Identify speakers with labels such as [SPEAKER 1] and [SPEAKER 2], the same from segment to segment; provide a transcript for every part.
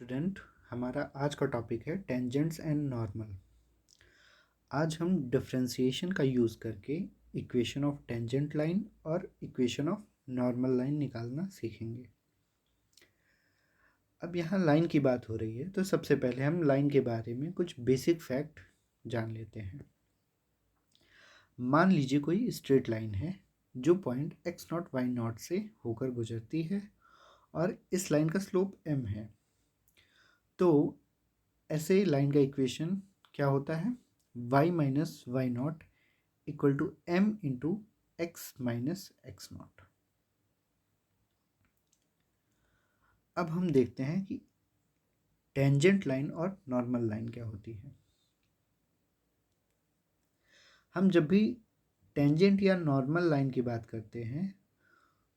[SPEAKER 1] Student, हमारा आज का टॉपिक है टेंजेंट्स एंड नॉर्मल। आज हम डिफरेंशिएशन का यूज़ करके इक्वेशन ऑफ टेंजेंट लाइन और इक्वेशन ऑफ नॉर्मल लाइन निकालना सीखेंगे। अब यहाँ लाइन की बात हो रही है तो सबसे पहले हम लाइन के बारे में कुछ बेसिक फैक्ट जान लेते हैं। मान लीजिए कोई स्ट्रेट लाइन है जो पॉइंट x0 y0 से होकर गुजरती है और इस लाइन का स्लोप m है। तो ऐसे लाइन का इक्वेशन क्या होता है? y minus y not equal to m into x minus x naught. अब हम देखते हैं कि टेंजेंट लाइन और नॉर्मल लाइन क्या होती है। हम जब भी टेंजेंट या नॉर्मल लाइन की बात करते हैं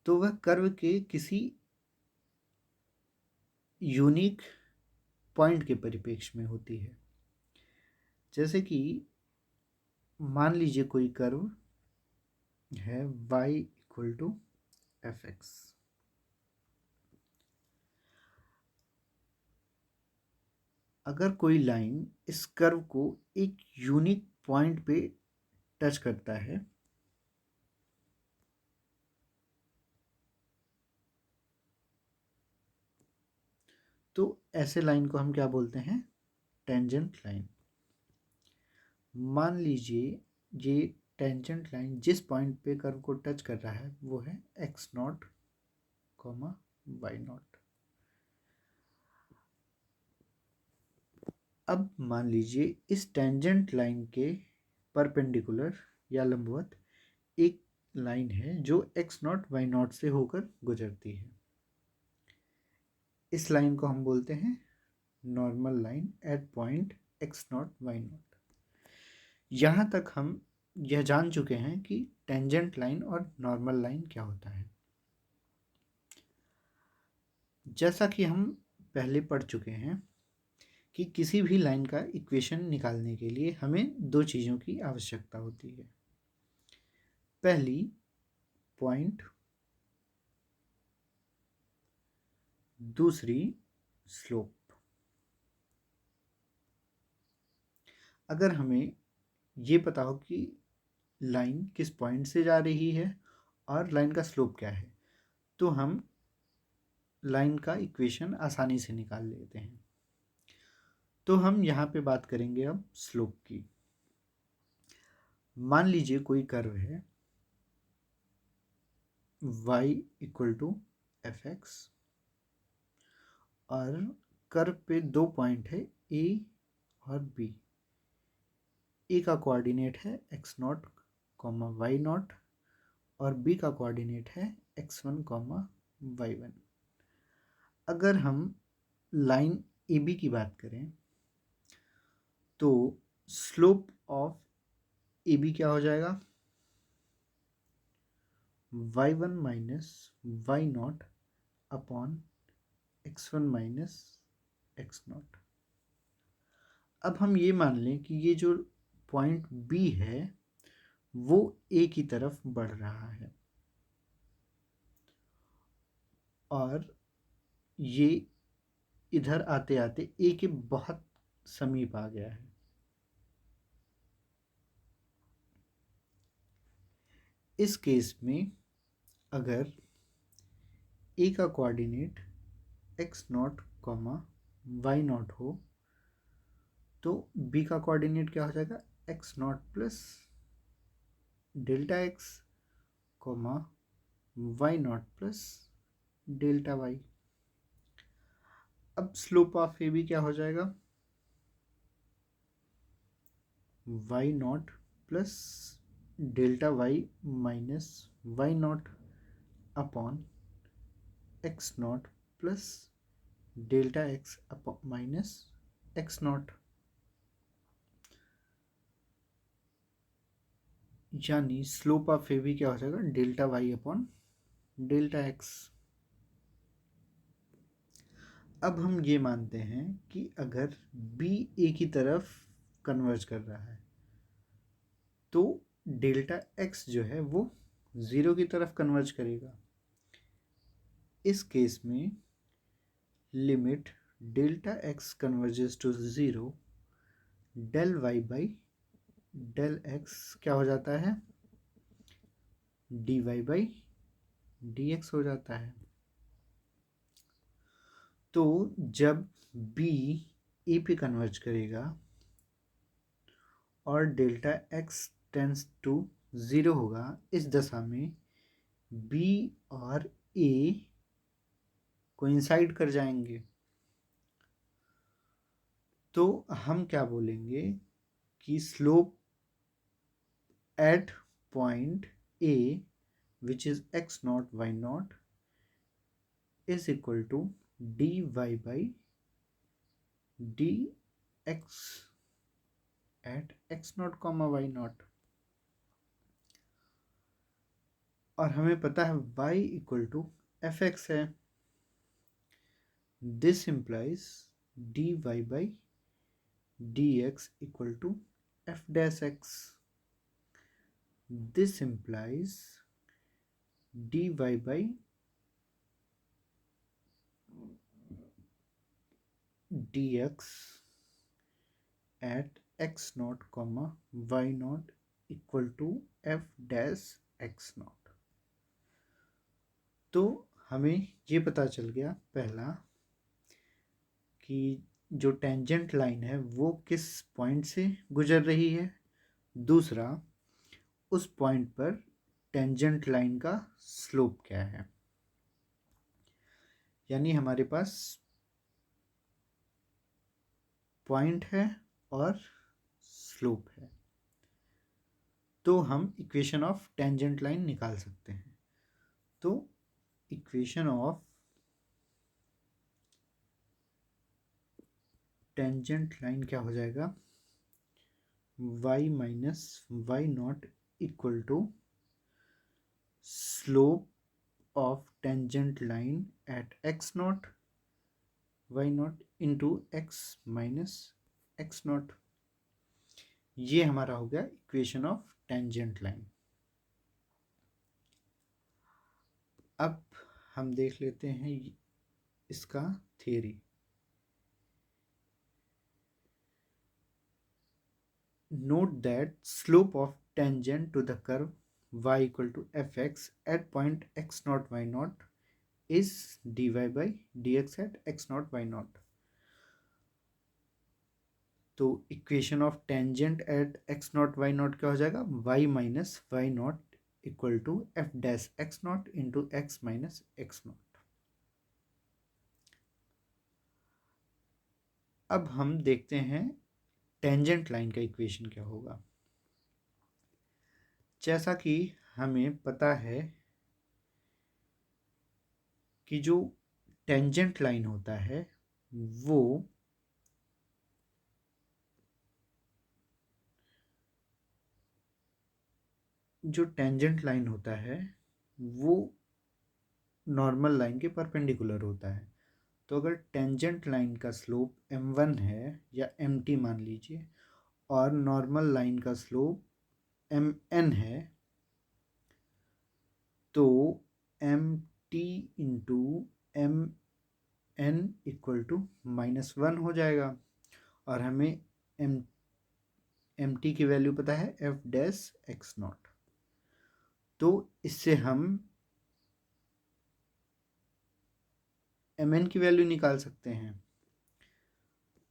[SPEAKER 1] तो वह कर्व के किसी यूनिक पॉइंट के परिप्रेक्ष्य में होती है। जैसे कि मान लीजिए कोई कर्व है y equal to f x. अगर कोई लाइन इस कर्व को एक यूनिक पॉइंट पे टच करता है तो ऐसे लाइन को हम क्या बोलते हैं? Tangent line. मान लीजिए ये टेंजेंट लाइन जिस पॉइंट पे कर्व को टच कर रहा है वो है x naught comma y naught. अब मान लीजिए इस टेंजेंट लाइन के परपेंडिकुलर या लंबवत एक लाइन है जो एक्स नॉट वाई नॉट से होकर गुजरती है। इस लाइन को हम बोलते हैं normal line at point x naught y naught. यहाँ तक हम यह जान चुके हैं कि टेंजेंट लाइन और नॉर्मल लाइन क्या होता है। जैसा कि हम पहले पढ़ चुके हैं कि किसी भी लाइन का इक्वेशन निकालने के लिए हमें दो चीज़ों की आवश्यकता होती है। पहली पॉइंट, दूसरी स्लोप। अगर हमें ये पता हो कि लाइन किस पॉइंट से जा रही है और लाइन का स्लोप क्या है तो हम लाइन का इक्वेशन आसानी से निकाल लेते हैं। तो हम यहाँ पे बात करेंगे अब स्लोप की। मान लीजिए कोई कर्व है y equal to f x और कर्व पे दो पॉइंट है a और b। a का कोऑर्डिनेट है x naught comma y naught और b का कोऑर्डिनेट है x1 कॉमा वाई वन। अगर हम लाइन ए बी की बात करें तो स्लोप ऑफ ए बी क्या हो जाएगा? Y one minus y naught upon x one minus x naught. अब हम ये मान लें कि ये जो पॉइंट बी है वो ए की तरफ बढ़ रहा है और ये इधर आते आते ए के बहुत समीप आ गया है। इस केस में अगर ए का coordinate x naught comma y naught हो तो बी का कोऑर्डिनेट क्या हो जाएगा? X naught plus delta x comma y naught plus delta y. अब स्लोप ऑफ ए बी क्या हो जाएगा? Y naught plus delta y minus y naught upon x naught plus delta x minus x naught. यानी slope of A B क्या हो जाएगा? Delta y upon delta x. अब हम ये मानते हैं कि अगर बी ए की तरफ कन्वर्ज कर रहा है तो डेल्टा एक्स जो है वो ज़ीरो की तरफ कन्वर्ज करेगा। इस केस में limit delta x converges to 0, del y by del x क्या हो जाता है, d y by d x हो जाता है। तो जब b a पे कन्वर्ज करेगा और डेल्टा x टेंस टू 0 होगा, इस दशा में b और a कोइंसाइड कर जाएंगे। तो हम क्या बोलेंगे कि slope at point a which is x not y not is equal to dy by dx at x not comma y not. और हमें पता है y equal to f x है। This implies dy by dx equal to f dash x. This implies dy by dx at x not comma y not equal to f dash x not. तो हमें ये पता चल गया पहला कि जो टेंजेंट लाइन है वो किस पॉइंट से गुजर रही है, दूसरा उस पॉइंट पर टेंजेंट लाइन का स्लोप क्या है। यानी हमारे पास पॉइंट है और स्लोप है, तो हम इक्वेशन ऑफ टेंजेंट लाइन निकाल सकते हैं। तो इक्वेशन ऑफ टेंजेंट लाइन क्या हो जाएगा, y minus y not equal to slope of tangent line at x not y naught into x minus x naught. ये हमारा हो गया इक्वेशन ऑफ टेंजेंट लाइन। अब हम देख लेते हैं इसका theory. Note that slope of tangent to the curve y equal to fx at point x naught y naught is dy by dx at x naught y naught। तो equation of tangent at x naught y naught क्या हो जाएगा, y minus y not equal to f dash x naught into x minus x naught. अब हम देखते हैं tangent line का equation क्या होगा। जैसा कि हमें पता है कि जो टेंजेंट लाइन होता है वो नॉर्मल लाइन के परपेंडिकुलर होता है। तो अगर टेंजेंट लाइन का स्लोप m1 है या mt मान लीजिए और नॉर्मल लाइन का स्लोप mn है, तो mt into mn equal to -1 हो जाएगा। और हमें mt की वैल्यू पता है एफ डैश एक्स नॉट। तो इससे हम mn की वैल्यू निकाल सकते हैं।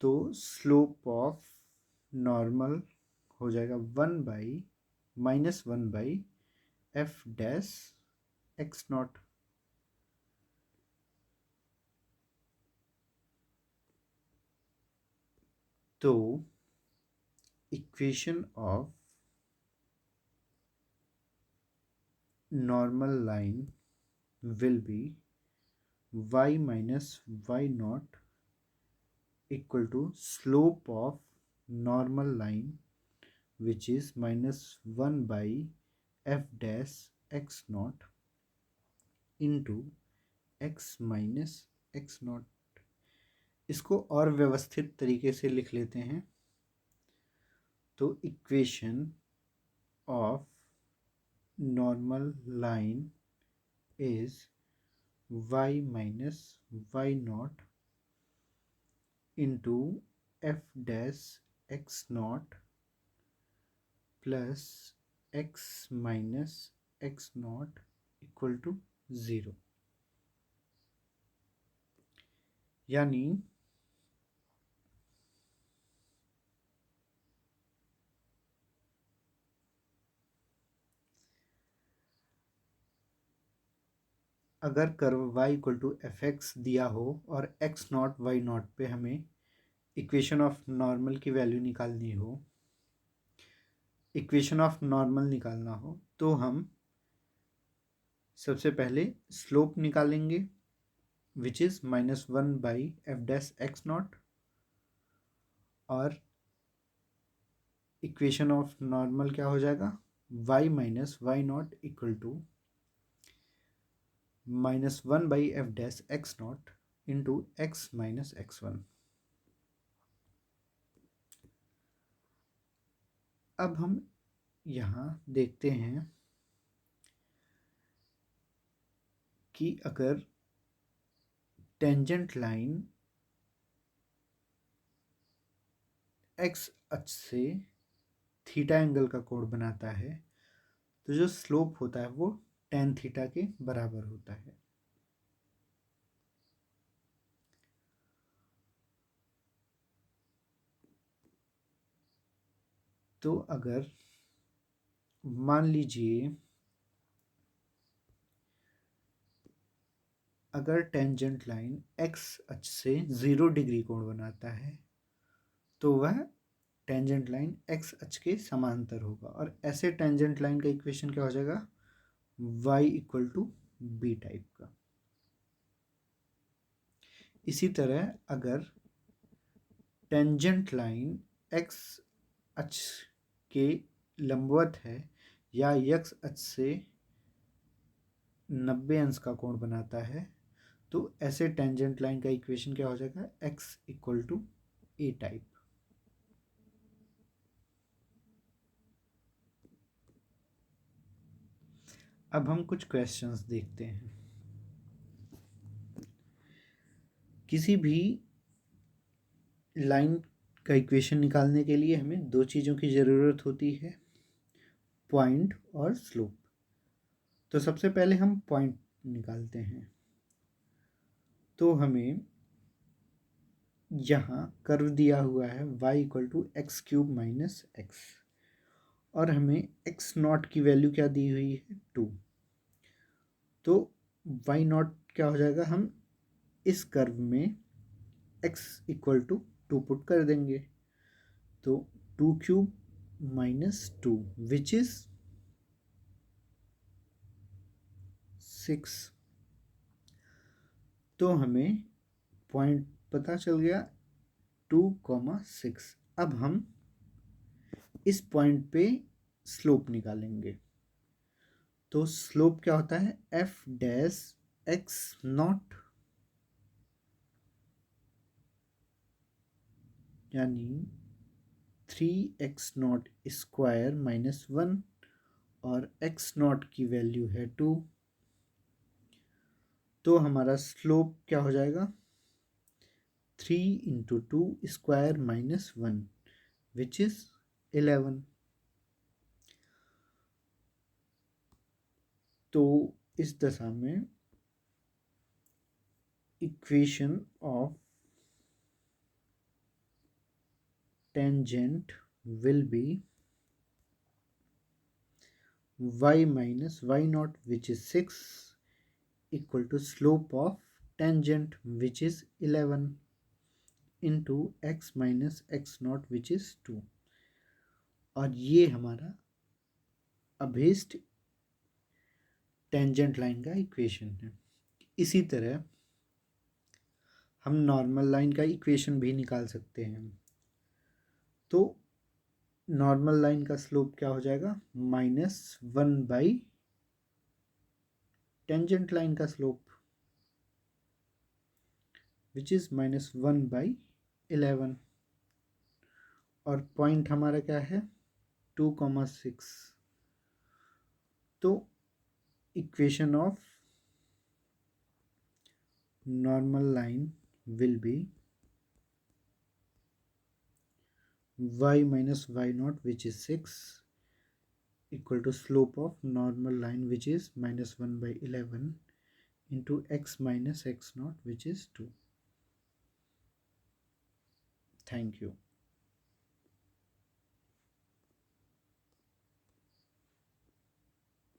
[SPEAKER 1] तो स्लोप ऑफ नॉर्मल हो जाएगा -1 by f dash x not. तो equation of normal line will be y minus y not equal to slope of normal line which is -1 by f dash x naught into x minus x naught। इसको और व्यवस्थित तरीके से लिख लेते हैं। तो equation of normal line is y minus y naught into f dash x naught plus x minus x naught equal to 0। यानी अगर curve y equal to f x दिया हो और एक्स नॉट वाई नॉट पे हमें equation of normal की value निकालनी हो, इक्वेशन ऑफ नॉर्मल निकालना हो, तो हम सबसे पहले स्लोप निकालेंगे which is -1/f dash x naught, और इक्वेशन ऑफ नॉर्मल क्या हो जाएगा, y minus y not equal to -1/f dash x naught into x minus x1। अब हम यहाँ देखते हैं कि अगर टेंजेंट लाइन एक्स अक्ष से थीटा एंगल का कोण बनाता है तो जो स्लोप होता है वो tan थीटा के बराबर होता है। तो अगर मान लीजिए अगर टेंजेंट लाइन एक्स अक्ष से 0 डिग्री कोण बनाता है तो वह टेंजेंट लाइन एक्स अक्ष के समांतर होगा, और ऐसे टेंजेंट लाइन का इक्वेशन क्या हो जाएगा, y equal to b type का। इसी तरह अगर टेंजेंट लाइन एक्स अक्ष के लंबवत है या एक्स अक्ष से 90 अंश का कोण बनाता है तो ऐसे टेंजेंट लाइन का इक्वेशन क्या हो जाएगा, x equal to a type. अब हम कुछ क्वेश्चंस देखते हैं। किसी भी लाइन का इक्वेशन निकालने के लिए हमें दो चीज़ों की ज़रूरत होती है, पॉइंट और स्लोप। तो सबसे पहले हम पॉइंट निकालते हैं। तो हमें यहाँ कर्व दिया हुआ है y equal to x cube minus x, और हमें एक्स नॉट की वैल्यू क्या दी हुई है, 2। तो y नॉट क्या हो जाएगा, हम इस कर्व में x इक्वल टू 2 पुट कर देंगे। तो 2 क्यूब माइनस 2 विच इज 6। तो हमें पॉइंट पता चल गया 2,6। अब हम इस पॉइंट पे स्लोप निकालेंगे। तो स्लोप क्या होता है, एफ डैश एक्स नॉट, यानी 3x0 स्क्वायर माइनस 1, और x0 की वैल्यू है 2। तो हमारा स्लोप क्या हो जाएगा, 3 into 2 square minus 1 which is 11। तो इस दशा में equation of tangent will be y minus y naught which is 6 equal to slope of tangent which is 11 into x minus x naught which is 2। और ये हमारा अभीष्ट टेंजेंट लाइन का equation है। इसी तरह हम नॉर्मल लाइन का इक्वेशन भी निकाल सकते हैं। तो नॉर्मल लाइन का स्लोप क्या हो जाएगा, -1 टेंजेंट लाइन का स्लोप विच इज -1/11, और पॉइंट हमारा क्या है 2,6। तो equation of normal line will be y minus y naught, which is 6, equal to slope of normal line, which is minus 1 by 11, into x minus x naught, which is 2. Thank you.